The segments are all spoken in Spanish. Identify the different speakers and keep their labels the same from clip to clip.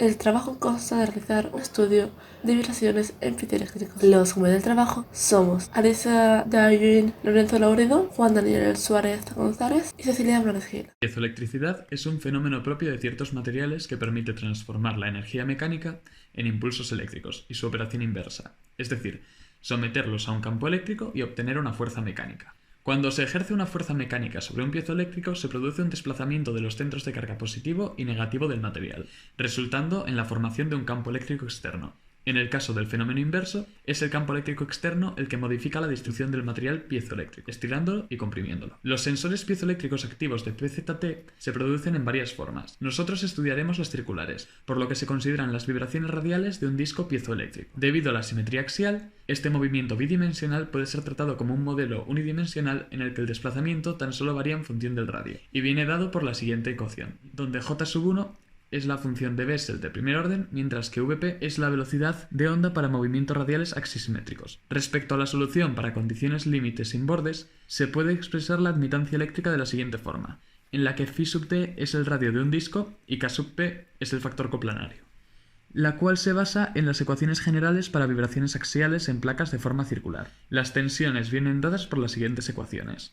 Speaker 1: El trabajo consta de realizar un estudio de vibraciones en piezoeléctricos. Los compañeros del trabajo somos Alisa Darwin, Lorenzo Lauredo, Juan Daniel Suárez González y Cecilia Flores Gil.
Speaker 2: La piezoelectricidad es un fenómeno propio de ciertos materiales que permite transformar la energía mecánica en impulsos eléctricos y su operación inversa, es decir, someterlos a un campo eléctrico y obtener una fuerza mecánica. Cuando se ejerce una fuerza mecánica sobre un piezoeléctrico, se produce un desplazamiento de los centros de carga positivo y negativo del material, resultando en la formación de un campo eléctrico externo. En el caso del fenómeno inverso, es el campo eléctrico externo el que modifica la distribución del material piezoeléctrico, estirándolo y comprimiéndolo. Los sensores piezoeléctricos activos de PZT se producen en varias formas. Nosotros estudiaremos las circulares, por lo que se consideran las vibraciones radiales de un disco piezoeléctrico. Debido a la simetría axial, este movimiento bidimensional puede ser tratado como un modelo unidimensional en el que el desplazamiento tan solo varía en función del radio, y viene dado por la siguiente ecuación, donde J1 es la función de Bessel de primer orden, mientras que Vp es la velocidad de onda para movimientos radiales axisimétricos. Respecto a la solución para condiciones límites sin bordes, se puede expresar la admitancia eléctrica de la siguiente forma, en la que phi sub t es el radio de un disco y k sub p es el factor coplanario, la cual se basa en las ecuaciones generales para vibraciones axiales en placas de forma circular. Las tensiones vienen dadas por las siguientes ecuaciones.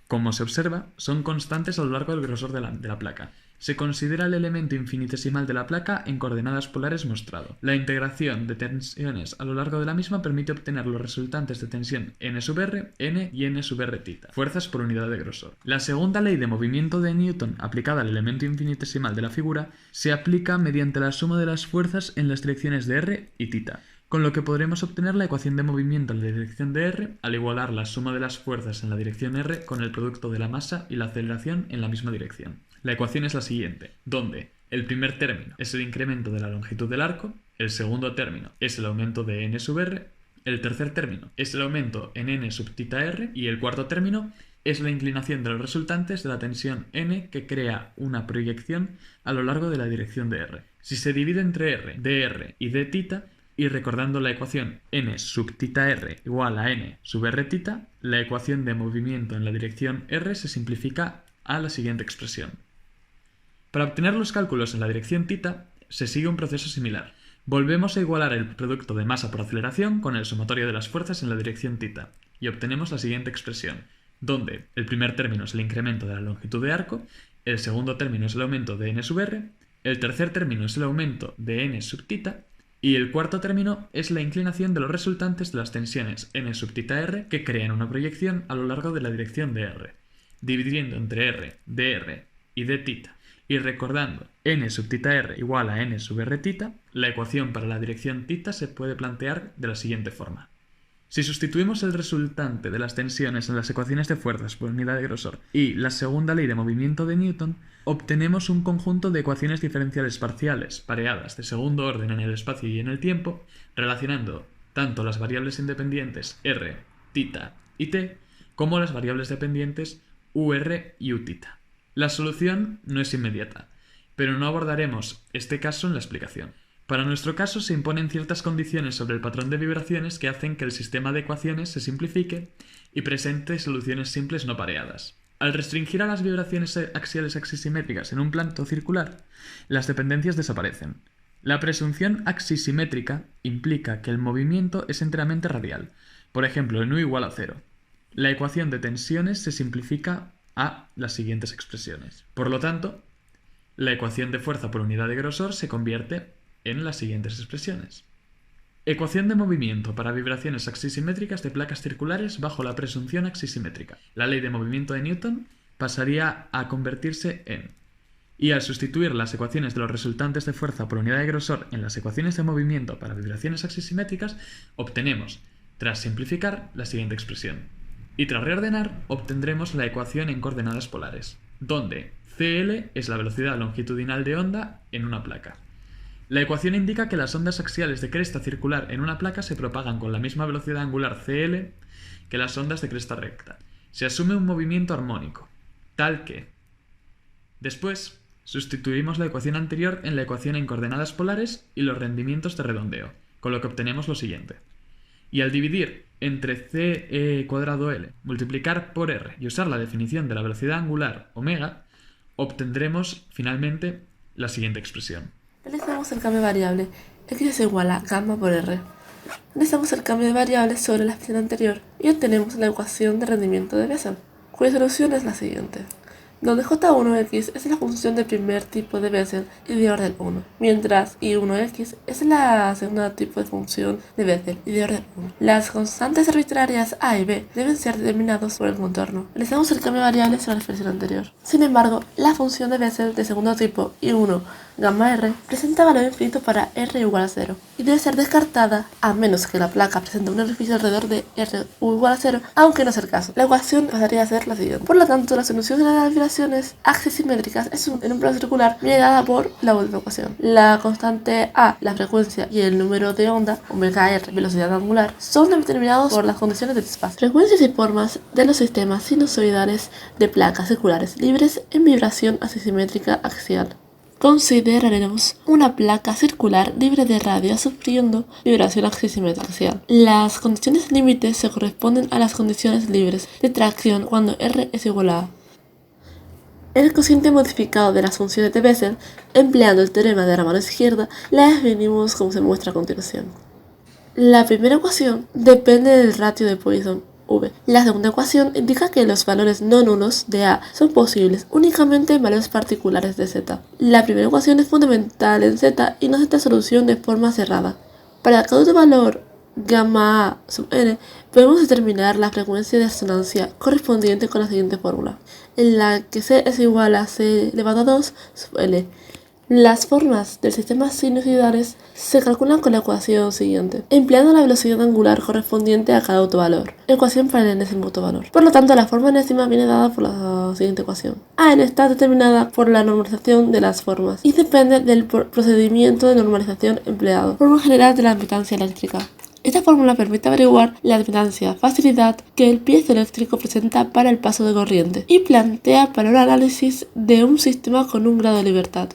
Speaker 2: Como se observa, son constantes a lo largo del grosor de la placa. Se considera el elemento infinitesimal de la placa en coordenadas polares mostrado. La integración de tensiones a lo largo de la misma permite obtener los resultantes de tensión n sub r, n y n sub r θ, fuerzas por unidad de grosor. La segunda ley de movimiento de Newton aplicada al elemento infinitesimal de la figura se aplica mediante la suma de las fuerzas en las direcciones de r y θ, con lo que podremos obtener la ecuación de movimiento en la dirección de r al igualar la suma de las fuerzas en la dirección r con el producto de la masa y la aceleración en la misma dirección. La ecuación es la siguiente, donde el primer término es el incremento de la longitud del arco, el segundo término es el aumento de n sub r, el tercer término es el aumento en n sub θ r y el cuarto término es la inclinación de los resultantes de la tensión n que crea una proyección a lo largo de la dirección de r. Si se divide entre r, dr y dθ, y recordando la ecuación n sub θ r igual a n sub r θ, la ecuación de movimiento en la dirección r se simplifica a la siguiente expresión. Para obtener los cálculos en la dirección θ, se sigue un proceso similar. Volvemos a igualar el producto de masa por aceleración con el sumatorio de las fuerzas en la dirección θ, y obtenemos la siguiente expresión, donde el primer término es el incremento de la longitud de arco, el segundo término es el aumento de n sub r, el tercer término es el aumento de n sub θ, y el cuarto término es la inclinación de los resultantes de las tensiones n sub θ r que crean una proyección a lo largo de la dirección de r, dividiendo entre r, dr y dθ, y recordando n sub θ r igual a n sub r θ, la ecuación para la dirección θ se puede plantear de la siguiente forma. Si sustituimos el resultante de las tensiones en las ecuaciones de fuerzas por unidad de grosor y la segunda ley de movimiento de Newton, obtenemos un conjunto de ecuaciones diferenciales parciales pareadas de segundo orden en el espacio y en el tiempo, relacionando tanto las variables independientes r, θ y t, como las variables dependientes ur y uθ. La solución no es inmediata, pero no abordaremos este caso en la explicación. Para nuestro caso se imponen ciertas condiciones sobre el patrón de vibraciones que hacen que el sistema de ecuaciones se simplifique y presente soluciones simples no pareadas. Al restringir a las vibraciones axiales axisimétricas en un plano circular, las dependencias desaparecen. La presunción axisimétrica implica que el movimiento es enteramente radial, por ejemplo en u igual a 0. La ecuación de tensiones se simplifica a las siguientes expresiones. Por lo tanto, la ecuación de fuerza por unidad de grosor se convierte en las siguientes expresiones. Ecuación de movimiento para vibraciones axisimétricas de placas circulares bajo la presunción axisimétrica. La ley de movimiento de Newton pasaría a convertirse en, y al sustituir las ecuaciones de los resultantes de fuerza por unidad de grosor en las ecuaciones de movimiento para vibraciones axisimétricas, obtenemos, tras simplificar, la siguiente expresión. Y tras reordenar, obtendremos la ecuación en coordenadas polares, donde CL es la velocidad longitudinal de onda en una placa. La ecuación indica que las ondas axiales de cresta circular en una placa se propagan con la misma velocidad angular CL que las ondas de cresta recta. Se asume un movimiento armónico, tal que... Después, sustituimos la ecuación anterior en la ecuación en coordenadas polares y los rendimientos de redondeo, con lo que obtenemos lo siguiente. Y al dividir entre CE cuadrado L, multiplicar por R y usar la definición de la velocidad angular omega, obtendremos finalmente la siguiente expresión.
Speaker 1: Realizamos el cambio de variable, x es igual a gamma por r. Realizamos el cambio de variables sobre la expresión anterior y obtenemos la ecuación de rendimiento de Bessel, cuya solución es la siguiente, donde j1x es la función del primer tipo de Bessel y de orden 1, mientras y1x es la segunda tipo de función de Bessel y de orden 1. Las constantes arbitrarias a y b deben ser determinados por el contorno. Realizamos el cambio de variables sobre la expresión anterior. Sin embargo, la función de Bessel de segundo tipo y1 gamma r presenta valor infinito para r igual a 0 y debe ser descartada a menos que la placa presente un orificio alrededor de r igual a 0, aunque no es el caso. La ecuación pasaría a ser la siguiente. Por lo tanto, la solución de las vibraciones axisimétricas es en un plano circular viene dada por la última ecuación. La constante a, la frecuencia y el número de onda, omega r, velocidad angular, son determinados por las condiciones del espacio. Frecuencias y formas de los sistemas sinusoidales de placas circulares libres en vibración axisimétrica axial. Consideraremos una placa circular libre de radio sufriendo vibración axisimétrica axial. Las condiciones límites se corresponden a las condiciones libres de tracción cuando R es igual a A. El cociente modificado de las funciones de Bessel, empleando el teorema de la mano izquierda, la definimos como se muestra a continuación. La primera ecuación depende del ratio de Poisson V. La segunda ecuación indica que los valores no nulos de A son posibles únicamente en valores particulares de Z. La primera ecuación es fundamental en Z y no acepta solución de forma cerrada. Para cada valor gamma A sub n podemos determinar la frecuencia de resonancia correspondiente con la siguiente fórmula, en la que C es igual a C elevado a 2 sub L. Las formas del sistema sinusoidales se calculan con la ecuación siguiente, empleando la velocidad angular correspondiente a cada autovalor, ecuación para el enésimo autovalor. Por lo tanto, la forma enésima viene dada por la siguiente ecuación. AN está determinada por la normalización de las formas y depende del procedimiento de normalización empleado, forma general de la admitancia eléctrica. Esta fórmula permite averiguar la admitancia facilidad que el piezoeléctrico presenta para el paso de corriente y plantea para el análisis de un sistema con un grado de libertad.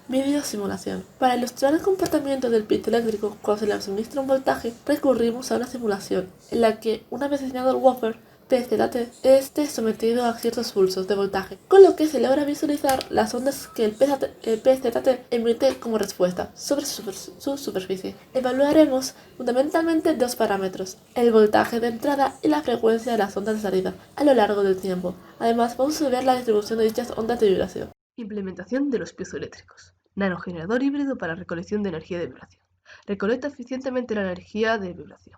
Speaker 1: Video simulación. Para ilustrar el comportamiento del piezoeléctrico cuando se le suministra un voltaje, recurrimos a una simulación en la que, una vez diseñado el wafer PZT, esté sometido a ciertos pulsos de voltaje, con lo que se logra visualizar las ondas que el PZT emite como respuesta sobre su superficie. Evaluaremos fundamentalmente dos parámetros, el voltaje de entrada y la frecuencia de las ondas de salida a lo largo del tiempo. Además, vamos a ver la distribución de dichas ondas de vibración.
Speaker 3: Implementación de los piezoeléctricos. Nanogenerador híbrido para recolección de energía de vibración. Recolecta eficientemente la energía de vibración.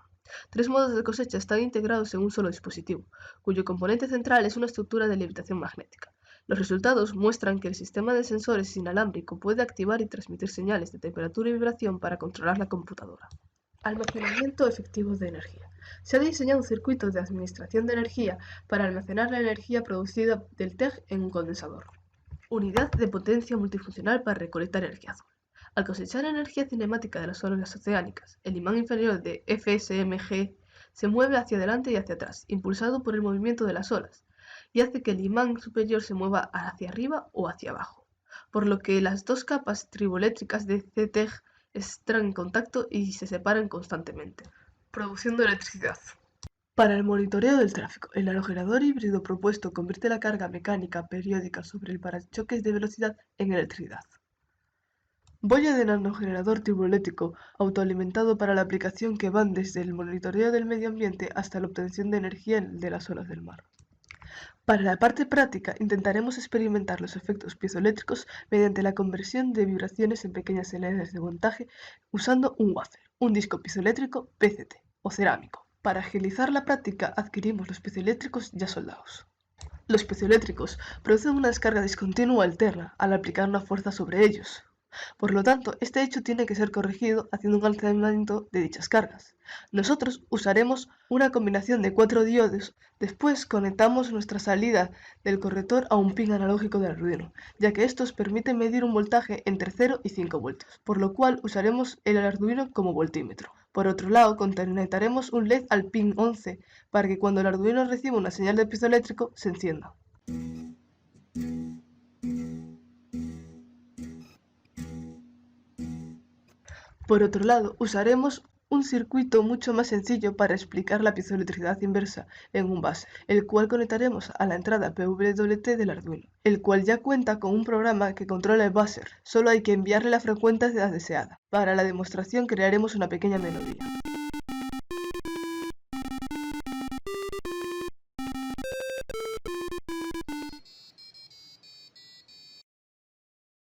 Speaker 3: 3 modos de cosecha están integrados en un solo dispositivo, cuyo componente central es una estructura de levitación magnética. Los resultados muestran que el sistema de sensores inalámbrico puede activar y transmitir señales de temperatura y vibración para controlar la computadora. Almacenamiento efectivo de energía. Se ha diseñado un circuito de administración de energía para almacenar la energía producida del TEG en un condensador. Unidad de potencia multifuncional para recolectar energía azul. Al cosechar energía cinemática de las olas oceánicas, el imán inferior de FSMG se mueve hacia adelante y hacia atrás, impulsado por el movimiento de las olas, y hace que el imán superior se mueva hacia arriba o hacia abajo, por lo que las dos capas triboeléctricas de CTEG están en contacto y se separan constantemente, produciendo electricidad. Para el monitoreo del tráfico, el nanogenerador híbrido propuesto convierte la carga mecánica periódica sobre el parachoques de velocidad en electricidad. Boya de nanogenerador turboeléctrico autoalimentado para la aplicación que van desde el monitoreo del medio ambiente hasta la obtención de energía de las olas del mar. Para la parte práctica, intentaremos experimentar los efectos piezoeléctricos mediante la conversión de vibraciones en pequeñas señales de voltaje usando un wafer, un disco piezoeléctrico PCT o cerámico. Para agilizar la práctica, adquirimos los piezoeléctricos ya soldados. Los piezoeléctricos producen una descarga discontinua alterna al aplicar una fuerza sobre ellos. Por lo tanto, este hecho tiene que ser corregido haciendo un alzamiento de dichas cargas. Nosotros usaremos una combinación de 4 diodos. Después conectamos nuestra salida del corrector a un pin analógico del Arduino, ya que estos permiten medir un voltaje entre 0 y 5 voltios, por lo cual usaremos el Arduino como voltímetro. Por otro lado, conectaremos un LED al pin 11 para que cuando el Arduino reciba una señal de piezoeléctrico se encienda. Por otro lado, usaremos un circuito mucho más sencillo para explicar la piezoelectricidad inversa en un buzzer, el cual conectaremos a la entrada PWT del Arduino, el cual ya cuenta con un programa que controla el buzzer, solo hay que enviarle la frecuencia deseada. Para la demostración crearemos una pequeña melodía.